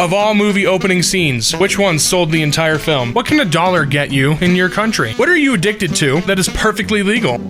Of all movie opening scenes, which one sold the entire film? What can $1 get you in your country? What are you addicted to that is perfectly legal?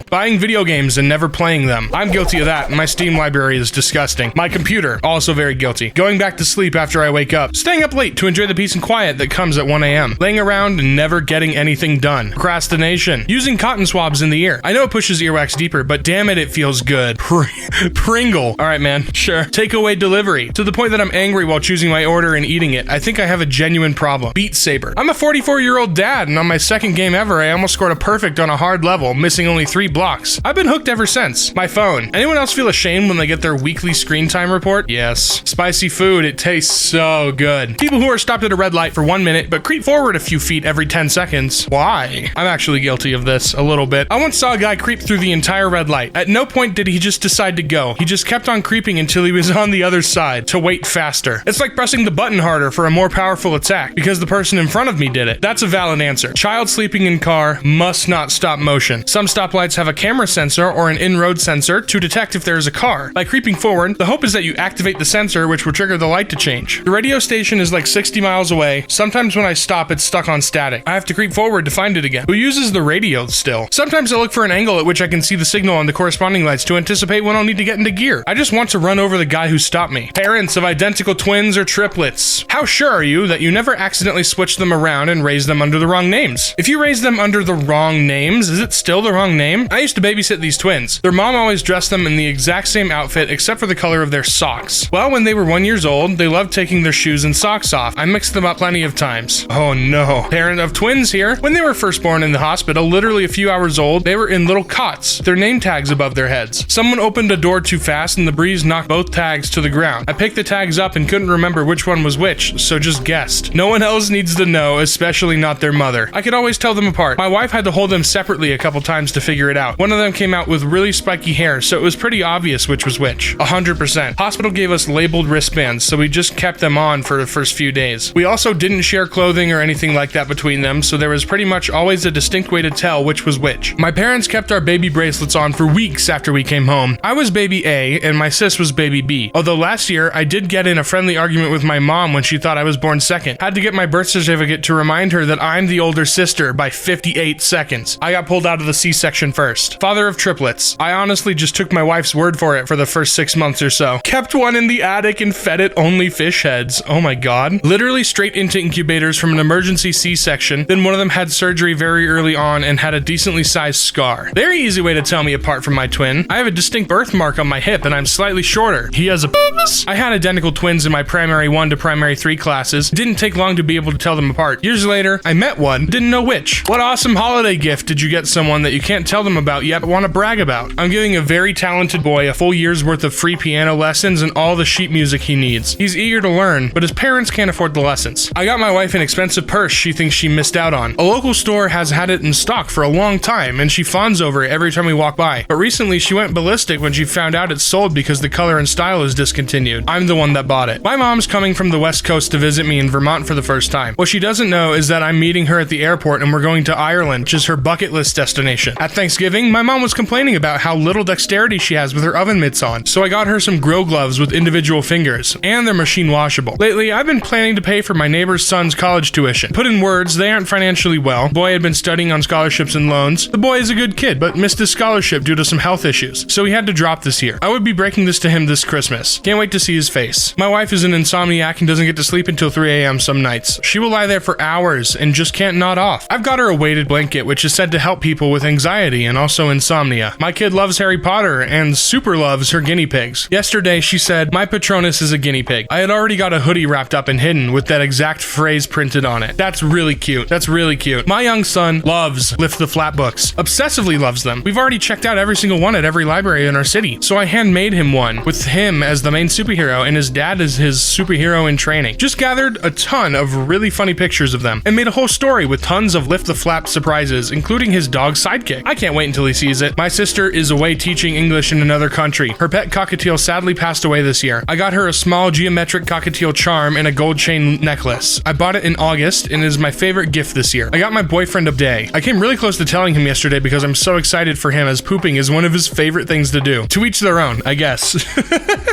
Buying video games and never playing them. I'm guilty of that, and my Steam library is disgusting. My computer, also very guilty. Going back to sleep after I wake up. Staying up late to enjoy the peace and quiet that comes at 1 a.m. Laying around and never getting anything done. Procrastination. Using cotton swabs in the ear. I know it pushes earwax deeper, but damn it feels good. Pringle. Alright man, sure. Takeaway delivery. To the point that I'm angry while choosing my order and eating it. I think I have a genuine problem. Beat Saber. I'm a 44-year-old dad, and on my second game ever, I almost scored a perfect on a hard level, missing only 3 blocks. I've been hooked ever since. My phone. Anyone else feel ashamed when they get their weekly screen time report? Yes. Spicy food, it tastes so good. People who are stopped at a red light for 1 minute but creep forward a few feet every 10 seconds. Why? I'm actually guilty of this a little bit. I once saw a guy creep through the entire red light. At no point did he just decide to go. He just kept on creeping until he was on the other side to wait faster. It's like pressing the button harder for a more powerful attack because the person in front of me did it. That's a valid answer. Child sleeping in car must not stop motion. Some stoplights have a camera sensor or an in-road sensor to detect if there is a car. By creeping forward, the hope is that you activate the sensor, which will trigger the light to change. The radio station is like 60 miles away. Sometimes when I stop, it's stuck on static. I have to creep forward to find it again. Who uses the radio still? Sometimes I look for an angle at which I can see the signal on the corresponding lights to anticipate when I'll need to get into gear. I just want to run over the guy who stopped me. Parents of identical twins or triplets. How sure are you that you never accidentally switch them around and raise them under the wrong names? If you raise them under the wrong names, is it still the wrong name? I used to babysit these twins. Their mom always dressed them in the exact same outfit except for the color of their socks. Well, when they were 1 year old, they loved taking their shoes and socks off. I mixed them up plenty of times. Oh no. Parent of twins here. When they were first born in the hospital, literally a few hours old, they were in little cots, their name tags above their heads. Someone opened a door too fast and the breeze knocked both tags to the ground. I picked the tags up and couldn't remember which one was which, so just guessed. No one else needs to know, especially not their mother. I could always tell them apart. My wife had to hold them separately a couple times to figure it out. One of them came out with really spiky hair, so it was pretty obvious which was which. 100%. Hospital gave us labeled wristbands, so we just kept them on for the first few days. We also didn't share clothing or anything like that between them, so there was pretty much always a distinct way to tell which was which. My parents kept our baby bracelets on for weeks after we came home. I was baby A, and my sis was baby B. Although last year, I did get in a friendly argument with my mom when she thought I was born second. Had to get my birth certificate to remind her that I'm the older sister by 58 seconds. I got pulled out of the C-section first. Father of triplets. I honestly just took my wife's word for it for the first 6 months or so. Kept one in the attic and fed it only fish heads. Oh my god. Literally straight into incubators from an emergency C-section. Then one of them had surgery very early on and had a decently sized scar. Very easy way to tell me apart from my twin. I have a distinct birthmark on my hip and I'm slightly shorter. He has a penis. I had identical twins in my primary 1 to primary 3 classes. Didn't take long to be able to tell them apart. Years later, I met one, didn't know which. What awesome holiday gift did you get someone that you can't tell them about yet but want to brag about? I'm giving a very talented boy a full year's worth of free piano lessons and all the sheet music he needs. He's eager to learn, but his parents can't afford the lessons. I got my wife an expensive purse she thinks she missed out on. A local store has had it in stock for a long time, and she fawns over it every time we walk by. But recently, she went ballistic when she found out it's sold because the color and style is discontinued. I'm the one that bought it. My mom's coming from the West Coast to visit me in Vermont for the first time. What she doesn't know is that I'm meeting her at the airport and we're going to Ireland, which is her bucket list destination. At Thanksgiving, my mom was complaining about how little dexterity she has with her oven mitts on, so I got her some grow gloves with individual fingers, and they're machine washable. Lately, I've been planning to pay for my neighbor's son's college tuition. Put in words, they aren't financially well. The boy had been studying on scholarships and loans. The boy is a good kid, but missed his scholarship due to some health issues, so he had to drop this year. I would be breaking this to him this Christmas. Can't wait to see his face. My wife is an insomniac and doesn't get to sleep until 3 a.m. some nights. She will lie there for hours and just can't nod off. I've got her a weighted blanket, which is said to help people with anxiety and also insomnia. My kid loves Harry Potter and super loves her guinea pigs. Yesterday, she said, "My Patronus is a guinea pig." I had already got a hoodie wrapped up and hidden with that exact phrase printed on it. That's really cute. That's really cute. My young son loves Lift the Flap books. Obsessively loves them. We've already checked out every single one at every library in our city, so I handmade him one with him as the main superhero and his dad as his superhero in training. Just gathered a ton of really funny pictures of them and made a whole story with tons of Lift the Flap surprises, including his dog sidekick. I can't wait until he sees it. My sister is away teaching English in another country. Her pet cockatiel sadly passed away this year. I got her a small geometric cockatiel charm and a gold chain necklace. I bought it in August and it is my favorite gift this year. I got my boyfriend a day. I came really close to telling him yesterday because I'm so excited for him, as pooping is one of his favorite things to do. To each their own, I guess.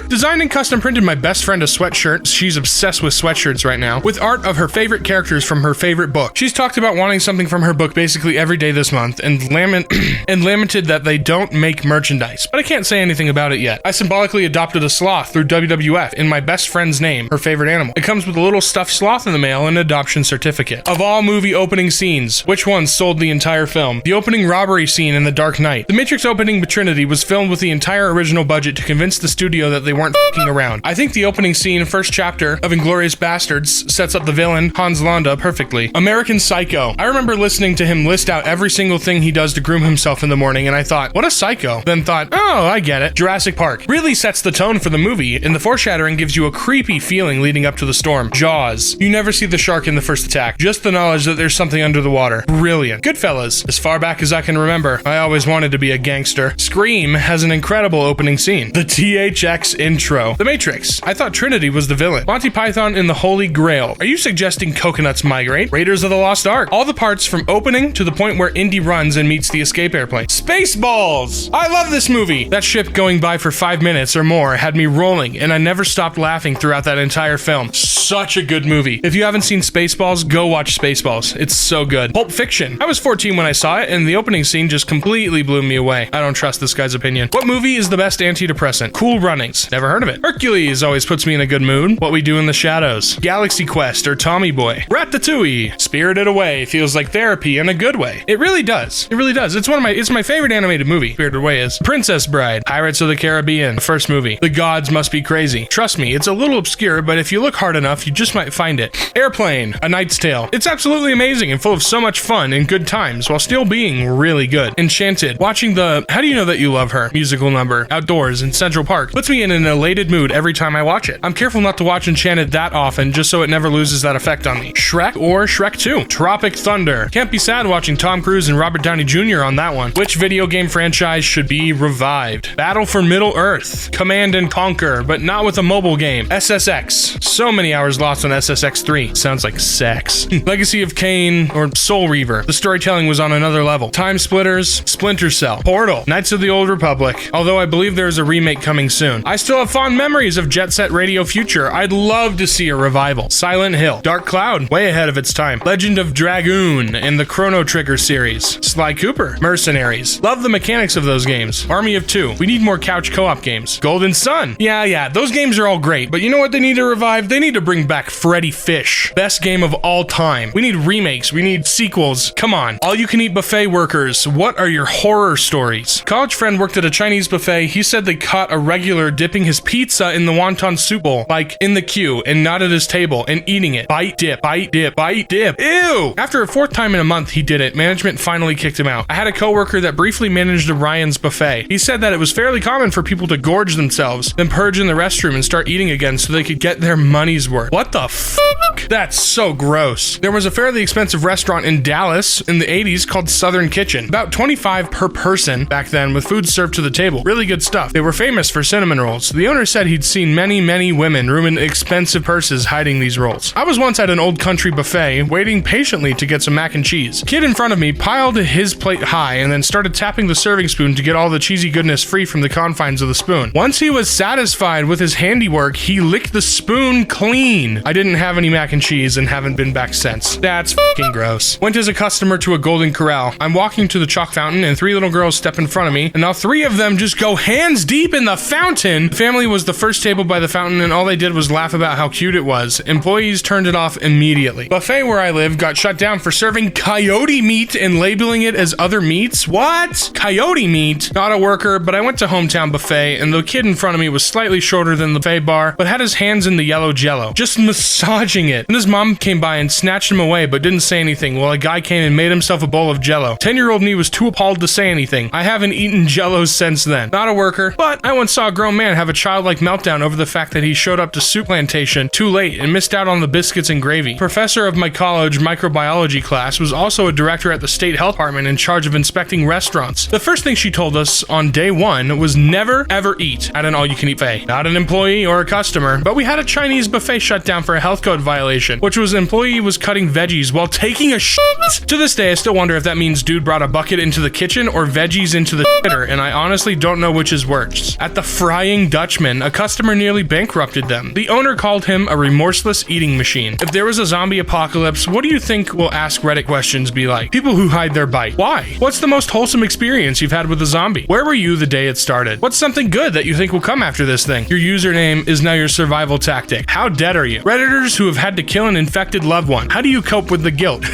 Designed and custom printed my best friend a sweatshirt. She's obsessed with sweatshirts right now, with art of her favorite characters from her favorite book. She's talked about wanting something from her book basically every day this month and lamented that they don't make merchandise, but I can't say anything about it yet. I symbolically adopted a sloth through WWF in my best friend's name, her favorite animal. It comes with a little stuffed sloth in the mail and an adoption certificate. Of all movie opening scenes, which one sold the entire film? The opening robbery scene in The Dark Knight. The Matrix opening with Trinity was filmed with the entire original budget to convince the studio that they weren't f***ing around. I think the opening scene, first chapter of Inglorious Basterds, sets up the villain, Landa, perfectly. American Psycho. I remember listening to him list out every single thing he does to groom himself in the morning, and I thought, what a psycho. Then thought, oh, I get it. Jurassic Park really sets the tone for the movie, and the foreshadowing gives you a creepy feeling leading up to the storm. Jaws. You never see the shark in the first attack, just the knowledge that there's something under the water. Brilliant. Goodfellas. As far back as I can remember, I always wanted to be a gangster. Scream has an incredible opening scene. The THX intro. The Matrix. I thought Trinity was the villain. Monty Python and the Holy Grail. Are you suggesting coconuts migrate? Raiders of the Lost Ark. All the parts from opening to the point where Indy runs and meets the escape airplane. Spaceballs! I love this movie! That ship going by for 5 minutes or more had me rolling, and I never stopped laughing throughout that entire film. Such a good movie. If you haven't seen Spaceballs, go watch Spaceballs. It's so good. Pulp Fiction. I was 14 when I saw it, and the opening scene just completely blew me away. I don't trust this guy's opinion. What movie is the best antidepressant? Cool Runnings. Never heard of it. Hercules always puts me in a good mood. What We Do in the Shadows. Galaxy Quest or Tommy Boy. Ratatouille. Spirited Away feels like therapy in a good way. It really does. It really does. It's my favorite animated movie. Spirited Away is. Princess Bride. Pirates of the Caribbean. The first movie. The Gods Must Be Crazy. Trust me, it's a little obscure, but if you look hard enough, you just might find it. Airplane. A Knight's Tale. It's absolutely amazing and full of so much fun and good times while still being really good. Enchanted. Watching the How Do You Know That You Love Her musical number outdoors in Central Park puts me in an elated mood every time I watch it. I'm careful not to watch Enchanted that often just so it never loses that effect on me. Shrek or Shrek 2. Tropic Thunder. Can't be sad watching Tom Cruise and Robert Downey Jr. on that one. Which video game franchise should be revived? Battle for Middle Earth. Command and Conquer, but not with a mobile game. SSX. So many hours lost on SSX 3. Sounds like sex. Legacy of Kain or Soul Reaver. The storytelling was on another level. Time Splitters. Splinter Cell. Portal. Knights of the Old Republic. Although I believe there is a remake coming soon. I still have fond memories of Jet Set Radio Future. I'd love to see a revival. Silent Hill. Dark Cloud. Way ahead of its time. Legend of Dragoon and the Chrono Trigger series. Sly Cooper. Mercenaries. Love the mechanics of those games. Army of Two. We need more couch co-op games. Golden Sun. Yeah, those games are all great, but you know what they need to revive? They need to bring back Freddy Fish. Best game of all time. We need remakes. We need sequels. Come on. All you can eat buffet workers. What are your horror stories? College friend worked at a Chinese buffet. He said they caught a regular dipping his pizza in the wonton soup bowl, like in the queue, and not at his table, and eating it. Bite, dip, bite, dip, bite, dip. Ew! After a 4th time in a month he did it, management finally kicked him out. I had a coworker that briefly managed a Ryan's buffet. He said that it was fairly common for people to gorge themselves, then purge in the restroom and start eating again so they could get their money's worth. What the fuck? That's so gross. There was a fairly expensive restaurant in Dallas in the 80s called Southern Kitchen. About $25 per person back then, with food served to the table. Really good stuff. They were famous for cinnamon rolls. The owner said he'd seen many women ruin expensive purses hiding these rolls. I was once at an old country buffet waiting patiently to get some mac and cheese. Kid in front of me piled his plate high and then started tapping the serving spoon to get all the cheesy goodness free from the confines of the spoon. Once he was satisfied with his handiwork, he licked the spoon clean. I didn't have any mac and cheese and haven't been back since. That's fucking gross. Went as a customer to a Golden Corral. I'm walking to the chalk fountain and 3 little girls step in front of me, and now 3 of them just go hands deep in the fountain. The family was the first table by the fountain, and all they did was laugh about how cute it was. Employees turned it off immediately. Buffet where I live got shut down for serving coyote meat and labeling it as other meats. What? Coyote meat? Not a worker, but I went to Hometown Buffet, and the kid in front of me was slightly shorter than the buffet bar, but had his hands in the yellow jello. just massaging it. And his mom came by and snatched him away, but didn't say anything, while a guy came and made himself a bowl of jello. 10-year-old me was too appalled to say anything. I haven't eaten jello since then. Not a worker, but I once saw a grown man have a childlike meltdown over the fact that he showed up to soup plantation too late and missed out on the biscuits and gravy. Professor of my college microbiology class was also a director at the state health department in charge of inspecting restaurants. The first thing she told us on day one was never ever eat at an all-you-can-eat buffet. Not an employee or a customer, but we had a Chinese buffet shut down for a health code violation, which was an employee was cutting veggies while taking a shit. To this day, I still wonder if that means dude brought a bucket into the kitchen or veggies into the shitter, and I honestly don't know which is worse. At the Frying Dutchman, a customer nearly bankrupted them. The owner called him a remorseless eating machine. If there was a zombie apocalypse, what do you think will Ask Reddit questions be like? People who hide their bite. Why? What's the most wholesome experience you've had with a zombie? Where were you the day it started? What's something good that you think will come after this thing? Your username is now your survival tactic. How dead are you? Redditors who have had to kill an infected loved one. How do you cope with the guilt?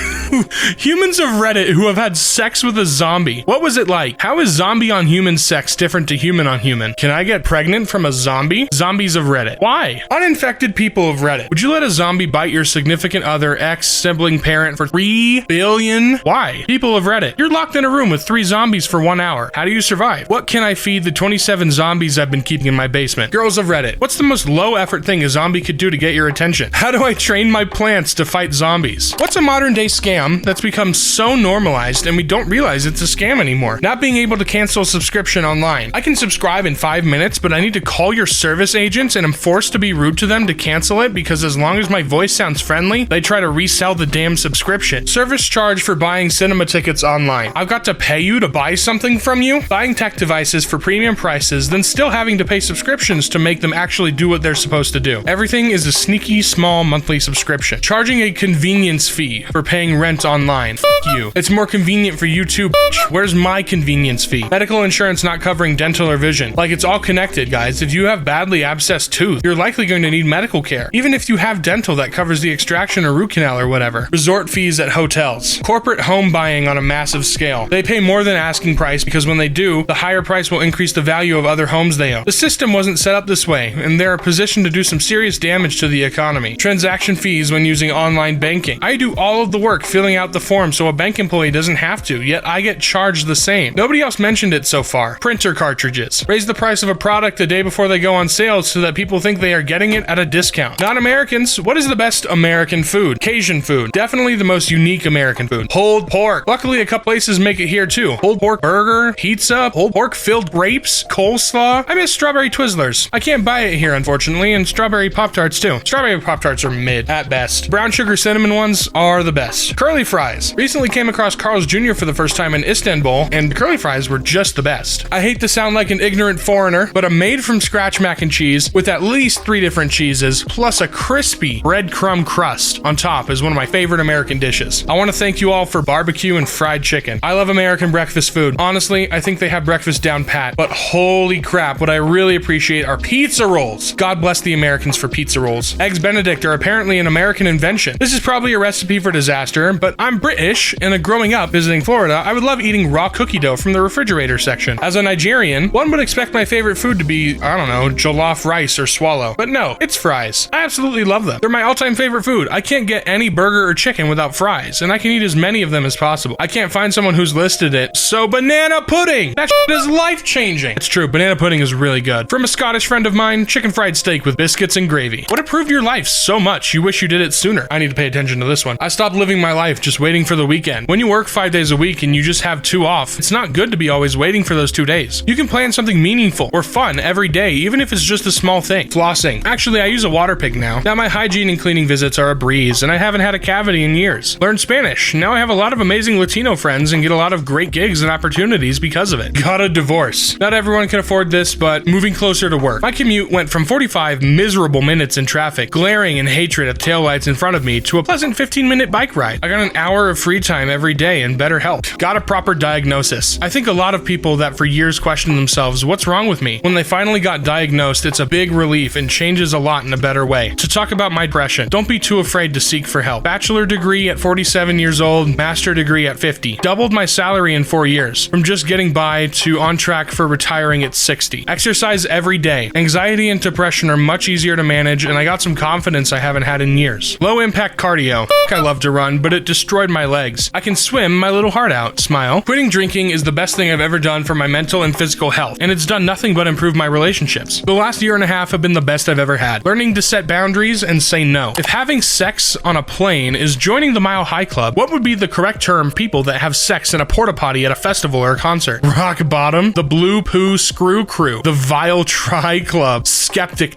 Humans of Reddit who have had sex with a zombie. What was it like? How is zombie on human sex different to human on human? Can I get pregnant from a zombie? Zombies of Reddit. Why? Uninfected people of Reddit. Would you let a zombie bite your significant other, ex, sibling, parent for 3 billion? Why? People of Reddit. You're locked in a room with 3 zombies for 1 hour. How do you survive? What can I feed the 27 zombies I've been keeping in my basement? Girls of Reddit. What's the most low effort thing a zombie could do to get your attention? How do I train my plants to fight zombies? What's a modern day scam that's become so normalized and we don't realize it's a scam anymore? Not being able to cancel a subscription online. I can subscribe in 5 minutes, but I need to call your service agents and I'm forced to be rude to them to cancel it because as long as my voice sounds friendly, they try to resell the damn subscription. Service charge for buying cinema tickets online. I've got to pay you to buy something from you? Buying tech devices for premium prices, then still having to pay subscriptions to make them actually do what they're supposed to do. Everything is a sneaky small monthly subscription. Charging a convenience fee for paying rent online. F you. It's more convenient for you too, bitch. Where's my convenience fee? Medical insurance not covering dental or vision. Like it's all connected, guys. If you have badly abscessed tooth, you're likely going to need medical care. Even if you have dental that covers the extraction or root canal or whatever. Resort fees at hotels. Corporate home buying on a massive scale. They pay more than asking price because when they do, the higher price will increase the value of other homes they own. The system wasn't set up this way, and they're positioned to do some serious damage to the economy. Transaction fees when using online banking. I do all of the work filling out the form so a bank employee doesn't have to, yet I get charged the same. Nobody else mentioned it so far. Printer cartridges. Raise the price of a product a day before they go on sale so that people think they are getting it at a discount. Not Americans. What is the best American food? Cajun food. Definitely the most unique American food. Pulled pork. Luckily, a couple places make it here too. Pulled pork burger, pizza, pulled pork filled grapes, coleslaw. I miss strawberry Twizzlers. I can't buy it here, unfortunately, and strawberry Pop-Tarts too. Strawberry Pop-Tarts are mid at best. Brown sugar cinnamon ones are the best. Curly fries. Recently came across Carl's Jr. for the first time in Istanbul, and curly fries were just the best. I hate to sound like an ignorant foreigner, but a made from scratch mac and cheese with at least 3 different cheeses, plus a crispy breadcrumb crust on top is one of my favorite American dishes. I want to thank you all for barbecue and fried chicken. I love American breakfast food. Honestly, I think they have breakfast down pat, but holy crap, what I really appreciate are pizza rolls. God bless the Americans for pizza rolls. Eggs Benedict are apparently an American invention. This is probably a recipe for disaster, but I'm British, and growing up visiting Florida, I would love eating raw cookie dough from the refrigerator section. As a Nigerian, one would expect my favorite food to be, I don't know, jollof rice or swallow. But no, it's fries. I absolutely love them. They're my all-time favorite food. I can't get any burger or chicken without fries, and I can eat as many of them as possible. I can't find someone who's listed it. So banana pudding! That shit is life-changing. It's true, banana pudding is really good. From a Scottish friend of mine, chicken fried steak with biscuits and gravy. What improved your life so much you wish you did it sooner? I need to pay attention to this one. I stopped living my life just waiting for the weekend. When you work 5 days a week and you just have 2 off, it's not good to be always waiting for those 2 days. You can plan something meaningful or fun every day, even if it's just a small thing. Flossing. Actually, I use a water pick now. Now my hygiene and cleaning visits are a breeze, and I haven't had a cavity in years. Learned Spanish. Now I have a lot of amazing Latino friends and get a lot of great gigs and opportunities because of it. Got a divorce. Not everyone can afford this, but moving closer to work. My commute went from 45 miserable minutes in traffic, glaring in hatred at taillights in front of me, to a pleasant 15-minute bike ride. I got an hour of free time every day and better health. Got a proper diagnosis. I think a lot of people that for years questioned themselves, what's wrong with me? When they finally got diagnosed, it's a big relief and changes a lot in a better way. To talk about my depression, don't be too afraid to seek for help. Bachelor degree at 47 years old, master degree at 50. Doubled my salary in 4 years, from just getting by to on track for retiring at 60. Exercise every day. Anxiety and depression are much easier to manage, and I got got some confidence I haven't had in years. Low impact cardio. I love to run, but it destroyed my legs. I can swim my little heart out. Smile. Quitting drinking is the best thing I've ever done for my mental and physical health, and it's done nothing but improve my relationships. The last year and a half have been the best I've ever had. Learning to set boundaries and say no. If having sex on a plane is joining the Mile High Club, what would be the correct term people that have sex in a porta-pottie at a festival or a concert? Rock bottom, the blue poo screw crew, the vile tri club, skeptic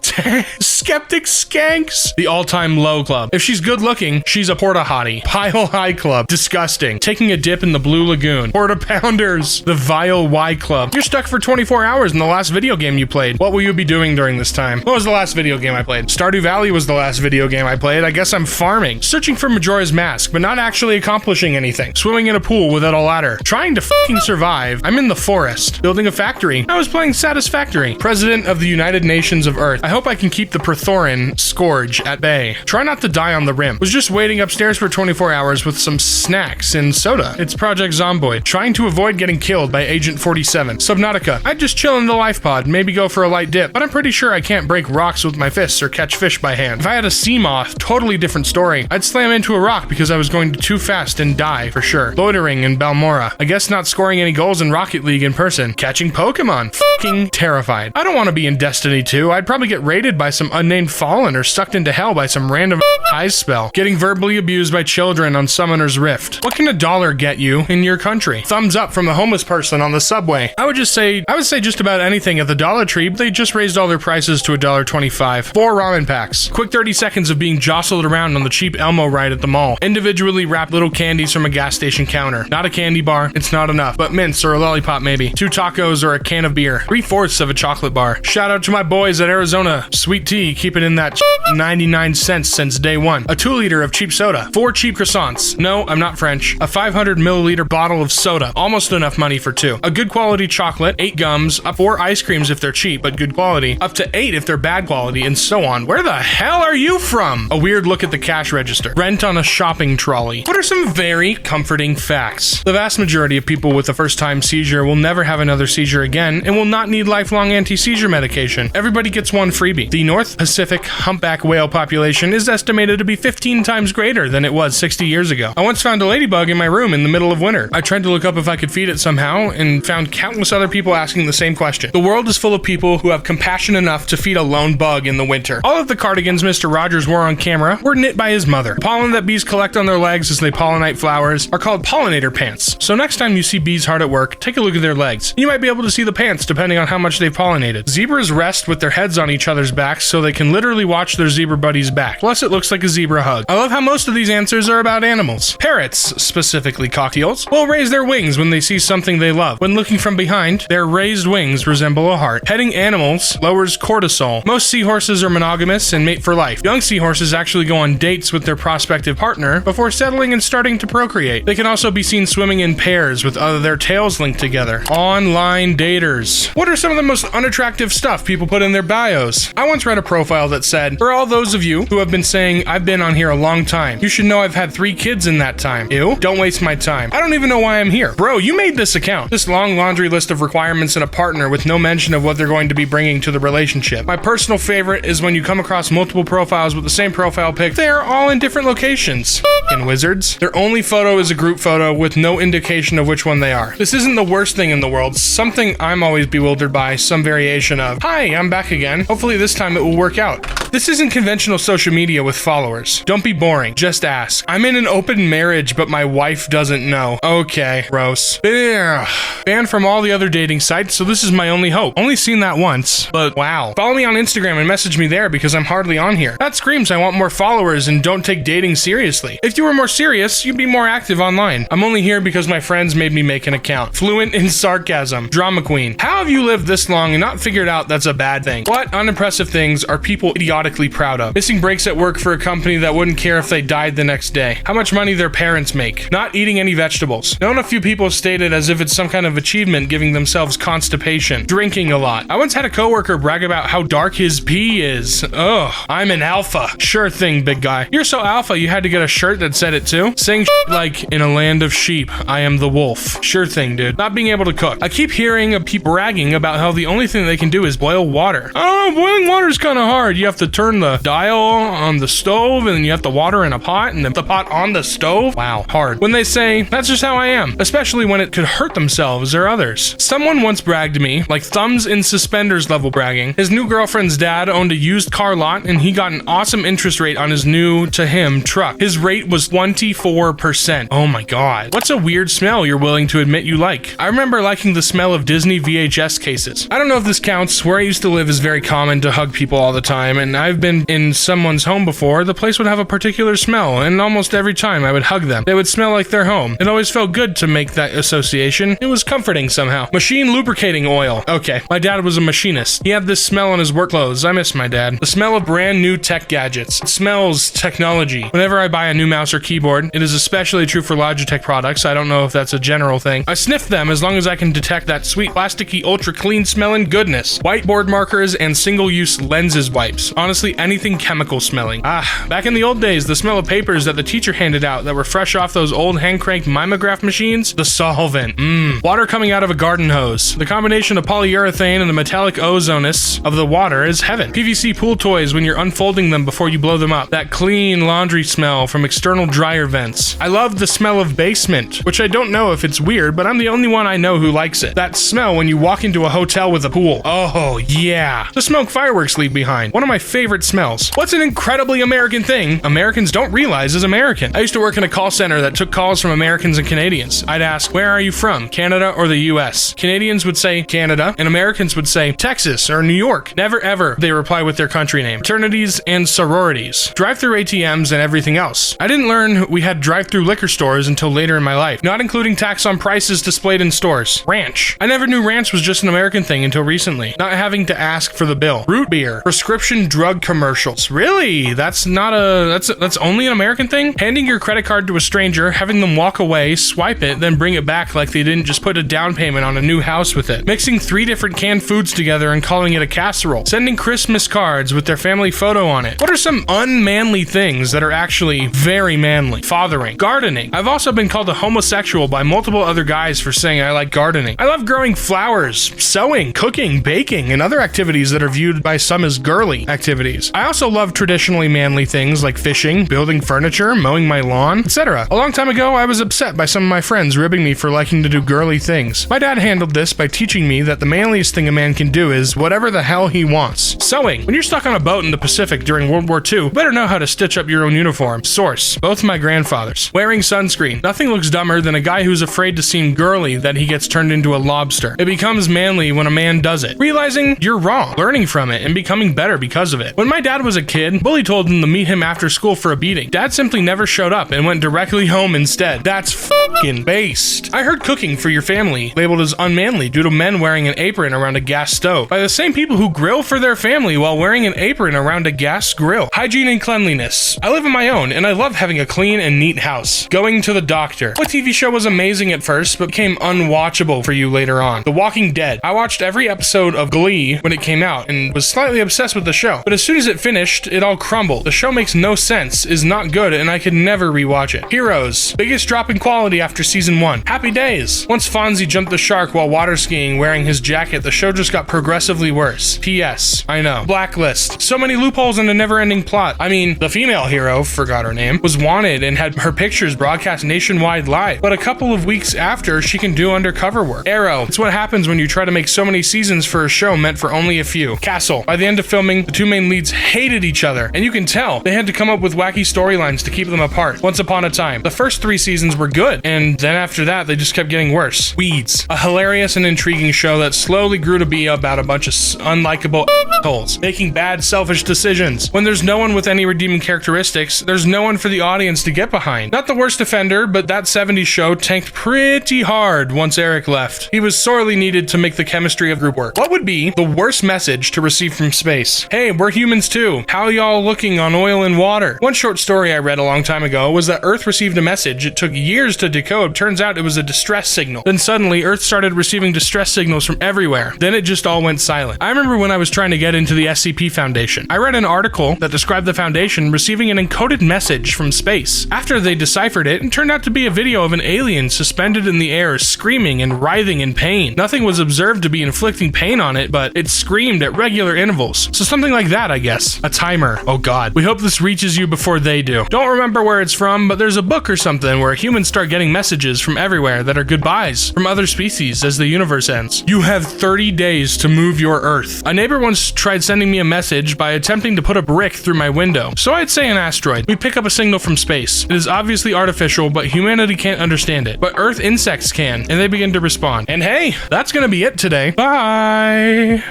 skanks, the all-time low club. If she's good looking, she's a porta-hottie. Pile high club, disgusting. Taking a dip in the blue lagoon. Porta pounders, the vile Y club. You're stuck for 24 hours in the last video game you played. What will you be doing during this time? What was the last video game I played? Stardew Valley was the last video game I played. I guess I'm farming. Searching for Majora's Mask, but not actually accomplishing anything. Swimming in a pool without a ladder. Trying to fucking survive. I'm in the forest. Building a factory. I was playing Satisfactory. President of the United Nations of Earth. I hope I can keep the Prothorin scourge at bay. Try not to die on the rim. Was just waiting upstairs for 24 hours with some snacks and soda. It's Project Zomboid. Trying to avoid getting killed by Agent 47. Subnautica. I'd just chill in the life pod, maybe go for a light dip, but I'm pretty sure I can't break rocks with my fists or catch fish by hand. If I had a sea moth, totally different story. I'd slam into a rock because I was going too fast and die for sure. Loitering in Balmora. I guess not scoring any goals in Rocket League in person. Catching Pokemon. Fucking terrified. I don't want to be in Destiny 2. I'd probably get raided by some unnamed fallen or sucked into hell by some random eyes spell. Getting verbally abused by children on Summoner's Rift. What can $1 get you in your country? Thumbs up from the homeless person on the subway. I would say just about anything at the Dollar Tree, but they just raised all their prices to $1.25. 4 ramen packs. Quick 30 seconds of being jostled around on the cheap Elmo ride at the mall. Individually wrapped little candies from a gas station counter. Not a candy bar, it's not enough, but mints or a lollipop maybe. 2 tacos or a can of beer. 3/4 of a chocolate bar. Shout out to my boys at Arizona. Sweet tea, keep it in that 99 cents since day one. A 2-liter of cheap soda. 4 cheap croissants. No, I'm not French. A 500 milliliter bottle of soda. Almost enough money for 2. A good quality chocolate. 8 gums. 4 ice creams if they're cheap but good quality. Up to 8 if they're bad quality, and so on. Where the hell are you from? A weird look at the cash register. Rent on a shopping trolley. What are some very comforting facts? The vast majority of people with a first-time seizure will never have another seizure again and will not need lifelong anti-seizure medication. Everybody gets one freebie. The North Pacific humpback whale population is estimated to be 15 times greater than it was 60 years ago. I once found a ladybug in my room in the middle of winter. I tried to look up if I could feed it somehow and found countless other people asking the same question. The world is full of people who have compassion enough to feed a lone bug in the winter. All of the cardigans Mr. Rogers wore on camera were knit by his mother. The pollen that bees collect on their legs as they pollinate flowers are called pollinator pants. So next time you see bees hard at work, take a look at their legs. You might be able to see the pants depending on how much they've pollinated. Zebras rest with their heads on each other's backs so they can literally watch their zebra buddy's back. Plus it looks like a zebra hug. I love how most of these answers are about animals. Parrots, specifically cockatiels, will raise their wings when they see something they love. When looking from behind, their raised wings resemble a heart. Petting animals lowers cortisol. Most seahorses are monogamous and mate for life. Young seahorses actually go on dates with their prospective partner before settling and starting to procreate. They can also be seen swimming in pairs with their tails linked together. Online daters. What are some of the most unattractive stuff people put in their bios? I once read a profile that said, for all those of you who have been saying, I've been on here a long time, you should know I've had 3 kids in that time. Ew, don't waste my time. I don't even know why I'm here. Bro, you made this account. This long laundry list of requirements in a partner with no mention of what they're going to be bringing to the relationship. My personal favorite is when you come across multiple profiles with the same profile pic. They are all in different locations. In wizards. Their only photo is a group photo with no indication of which one they are. This isn't the worst thing in the world. Something I'm always bewildered by, some variation of, hi, I'm back again. Hopefully this time it will work out. This isn't conventional social media with followers. Don't be boring. Just ask. I'm in an open marriage, but my wife doesn't know. Okay, gross. Banned from all the other dating sites, so this is my only hope. Only seen that once, but wow. Follow me on Instagram and message me there because I'm hardly on here. That screams I want more followers and don't take dating seriously. If you were more serious, you'd be more active online. I'm only here because my friends made me make an account. Fluent in sarcasm. Drama queen. How have you lived this long and not figured out that's a bad thing? What unimpressive things are people idiotically proud of? Missing breaks at work for a company that wouldn't care if they died the next day. How much money their parents make. Not eating any vegetables. Known a few people stated as if it's some kind of achievement giving themselves constipation. Drinking a lot. I once had a coworker brag about how dark his pee is. Ugh, I'm an alpha. Sure thing, big guy. You're so alpha you had to get a shirt that said it too? Saying like, in a land of sheep, I am the wolf. Sure thing, dude. Not being able to cook. I keep hearing of people bragging about how the only thing they can do is boil water. Oh, boiling water is kind of hard. You have to turn the dial on the stove, and then you have the water in a pot, and then the pot on the stove. Wow, hard. When they say, that's just how I am, especially when it could hurt themselves or others. Someone once bragged to me, like thumbs in suspenders level bragging, his new girlfriend's dad owned a used car lot, and he got an awesome interest rate on his new, to him, truck. His rate was 24%. Oh my god. What's a weird smell you're willing to admit you like? I remember liking the smell of Disney VHS cases. I don't know if this counts. Where I used to live is very common to hug people all the time, and I've been in someone's home before. The place would have a particular smell, and almost every time I would hug them, they would smell like their home. It always felt good to make that association. It was comforting somehow. Machine lubricating oil. Okay, my dad was a machinist. He had this smell on his work clothes. I miss my dad. The smell of brand new tech gadgets. It smells technology. Whenever I buy a new mouse or keyboard, it is especially true for Logitech products. I don't know if that's a general thing. I sniff them as long as I can detect that sweet plasticky ultra clean smelling goodness. Whiteboard markers and single-use lenses wipes. Honestly, anything chemical smelling. Back in the old days, the smell of papers that the teacher handed out that were fresh off those old hand-cranked mimeograph machines. The solvent. Water coming out of a garden hose. The combination of polyurethane and the metallic ozonous of the water is heaven. PVC pool toys when you're unfolding them before you blow them up. That clean laundry smell from external dryer vents. I love the smell of basement, which I don't know if it's weird, but I'm the only one I know who likes it. That smell when you walk into a hotel with a pool. Oh, yeah. The smoke fireworks leave behind. One of my favorite smells. What's an incredibly American thing Americans don't realize is American? I used to work in a call center that took calls from Americans and Canadians. I'd ask, where are you from? Canada or the US? Canadians would say Canada, and Americans would say Texas or New York. Never ever they reply with their country name. Fraternities and sororities. Drive-through ATMs and everything else. I didn't learn we had drive-through liquor stores until later in my life, not including tax on prices displayed in stores. Ranch. I never knew ranch was just an American thing until recently. Not having to ask for the bill. Root beer. Prescription drug commercials. Really? That's only an American thing? Handing your credit card to a stranger, having them walk away, swipe it, then bring it back like they didn't just put a down payment on a new house with it. Mixing 3 different canned foods together and calling it a casserole. Sending Christmas cards with their family photo on it. What are some unmanly things that are actually very manly? Fathering. Gardening. I've also been called a homosexual by multiple other guys for saying I like gardening. I love growing flowers, sewing, cooking, baking, and other activities that are viewed by some as girly activities. I also love traditionally manly things like fishing, building furniture, mowing my lawn, etc. A long time ago, I was upset by some of my friends ribbing me for liking to do girly things. My dad handled this by teaching me that the manliest thing a man can do is whatever the hell he wants. Sewing. When you're stuck on a boat in the Pacific during World War II, you better know how to stitch up your own uniform. Source. Both my grandfathers. Wearing sunscreen. Nothing looks dumber than a guy who's afraid to seem girly that he gets turned into a lobster. It becomes manly when a man does it. Realizing you're wrong, learning from it, and becoming better because of it. When my dad was a kid, Bully told him to meet him after school for a beating. Dad simply never showed up and went directly home instead. That's fucking based. I heard cooking for your family labeled as unmanly due to men wearing an apron around a gas stove. By the same people who grill for their family while wearing an apron around a gas grill. Hygiene and cleanliness. I live on my own, and I love having a clean and neat house. Going to the doctor. What TV show was amazing at first, but became unwatchable for you later on? The Walking Dead. I watched every episode of Glee when it came out, and was slightly obsessed with the show. But as soon as it finished, it all crumbled. The show makes no sense, is not good, and I could never rewatch it. Heroes. Biggest drop in quality after season 1. Happy Days. Once Fonzie jumped the shark while water skiing wearing his jacket, the show just got progressively worse. P.S. I know. Blacklist. So many loopholes in a never-ending plot. I mean, the female hero, forgot her name, was wanted and had her pictures broadcast nationwide live, but a couple of weeks after, she can do undercover work. Arrow. It's what happens when you try to make so many seasons for a show meant for only a few. Castle. By the end of filming, the 2 main leads hated each other, and you can tell they had to come up with wacky storylines to keep them apart. Once Upon a Time. The first 3 seasons were good, and then after that, they just kept getting worse. Weeds. A hilarious and intriguing show that slowly grew to be about a bunch of unlikable assholes making bad, selfish decisions. When there's no one with any redeeming characteristics, there's no one for the audience to get behind. Not the worst offender, but that 70s show tanked pretty hard once Eric left. He was sorely needed to make the chemistry of group work. What would be the worst message to receive from space? Hey, we're humans too. How y'all looking on oil and water? One short story I read a long time ago was that Earth received a message it took years to decode. Turns out it was a distress signal. Then suddenly Earth started receiving distress signals from everywhere. Then it just all went silent. I remember when I was trying to get into the SCP Foundation. I read an article that described the Foundation receiving an encoded message from space. After they deciphered it, it turned out to be a video of an alien suspended in the air screaming and writhing in pain. Nothing was observed to be inflicting pain on it, but it screamed at regular intervals. So something like that that, I guess. A timer. Oh god. We hope this reaches you before they do. Don't remember where it's from, but there's a book or something where humans start getting messages from everywhere that are goodbyes from other species as the universe ends. You have 30 days to move your Earth. A neighbor once tried sending me a message by attempting to put a brick through my window. So I'd say an asteroid. We pick up a signal from space. It is obviously artificial, but humanity can't understand it. But Earth insects can, and they begin to respond. And hey, that's gonna be it today. Bye!